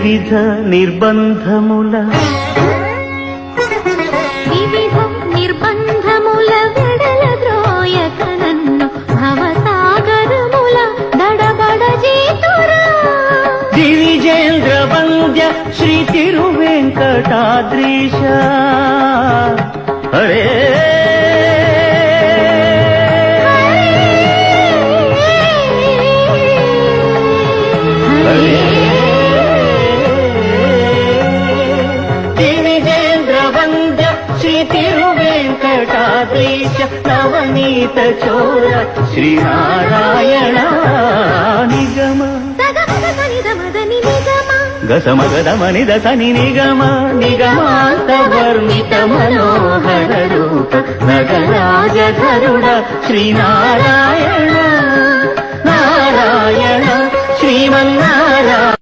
వివిధ నిర్బంధముల వెడల ద్రోయక నన్ను భవసాగరముల దడబడ జీతురా దివిజేంద్ర వంద్య శ్రీ తిరువెంకటాద్రీశ హరే తిరువెంకటాద్రీశ నవనీత చోర శ్రీనారాయణ నిగమ గసమగదమని దసని నిగమ నిగమాంత వర్ణిత మనోహర రూప నగరాజధరుడ శ్రీనారాయణ నారాయణ శ్రీమన్నారాయణ.